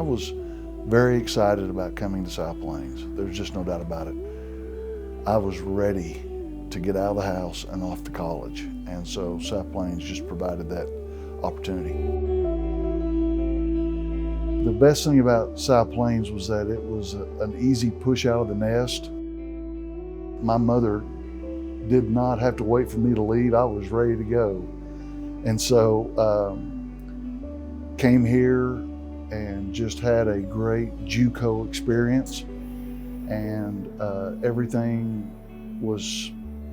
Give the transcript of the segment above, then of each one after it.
was very excited about coming to South Plains. There's just no doubt about it. I was ready to get out of the house and off to college. And so South Plains just provided that opportunity. The best thing about South Plains was that it was an easy push out of the nest. My mother did not have to wait for me to leave. I was ready to go. And so came here and just had a great JUCO experience. And everything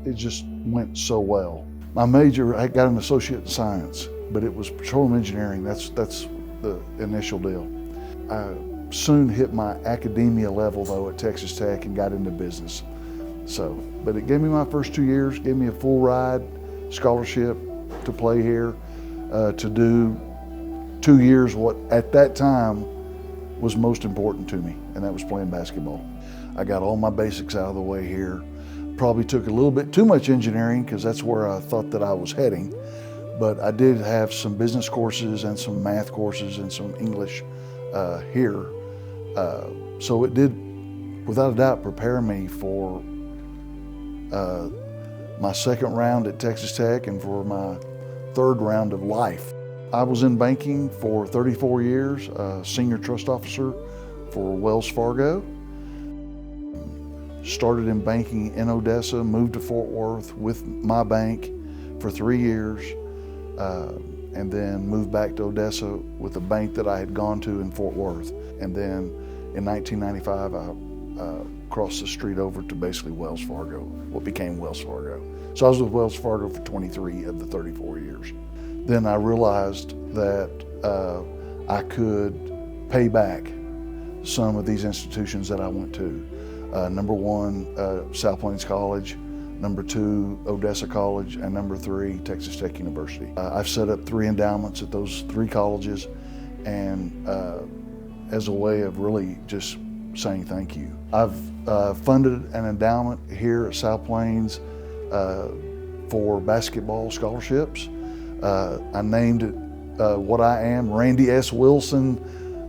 it just went so well. My major, I got an associate in science, but it was petroleum engineering. That's the initial deal. I soon hit my academia level though at Texas Tech and got into business. But it gave me my first 2 years, gave me a full ride scholarship to play here, to do 2 years what at that time was most important to me, and that was playing basketball. I got all my basics out of the way here. Probably took a little bit too much engineering because that's where I thought that I was heading, but I did have some business courses and some math courses and some English here. So it did, without a doubt, prepare me for my second round at Texas Tech and for my third round of life. I was in banking for 34 years, senior trust officer for Wells Fargo. Started in banking in Odessa, moved to Fort Worth with my bank for 3 years, and then moved back to Odessa with a bank that I had gone to in Fort Worth. And then in 1995, I crossed the street over to basically Wells Fargo, what became Wells Fargo. So I was with Wells Fargo for 23 of the 34 years. Then I realized that I could pay back some of these institutions that I went to. Number one, South Plains College, number two, Odessa College, and number three, Texas Tech University. I've set up 3 endowments at those 3 colleges, and as a way of really just saying thank you. I've funded an endowment here at South Plains for basketball scholarships. I named it what I am, Randy S. Wilson,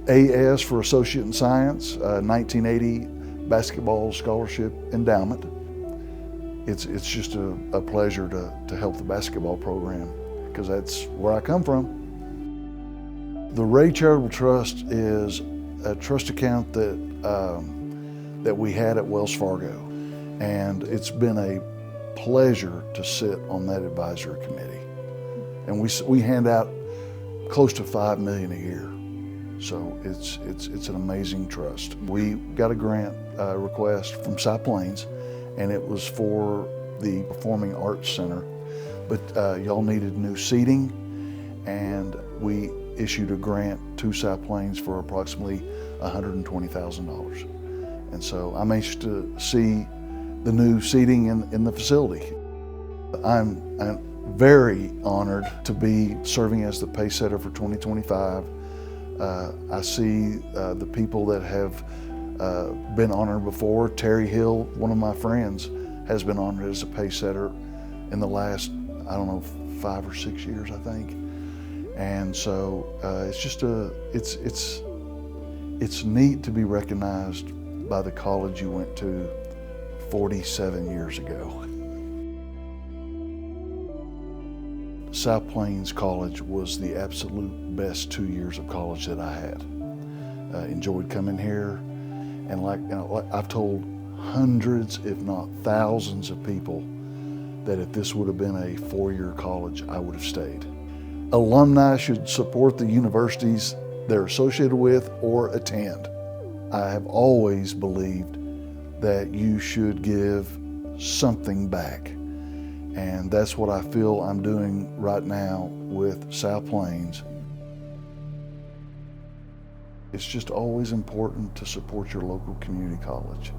AS for Associate in Science, 1980 Basketball Scholarship Endowment. It's just a pleasure to help the basketball program because that's where I come from. The Rea Charitable Trust is a trust account that we had at Wells Fargo, and it's been a pleasure to sit on that advisory committee. And we hand out close to $5 million a year. So it's an amazing trust. We got a grant request from South Plains, and it was for the Performing Arts Center, but y'all needed new seating, and we issued a grant to South Plains for approximately $120,000. And so I'm anxious to see the new seating in the facility. I'm very honored to be serving as the Pacesetter for 2025. I see the people that have been honored before. Terry Hill, one of my friends, has been honored as a Pacesetter in the last, I don't know, 5 or 6 years, I think. And so it's just it's neat to be recognized by the college you went to 47 years ago. South Plains College was the absolute best 2 years of college that I had. Enjoyed coming here, and like I've told hundreds, if not thousands of people that if this would have been a 4-year college, I would have stayed. Alumni should support the universities they're associated with or attend. I have always believed that you should give something back. And that's what I feel I'm doing right now with South Plains. It's just always important to support your local community college.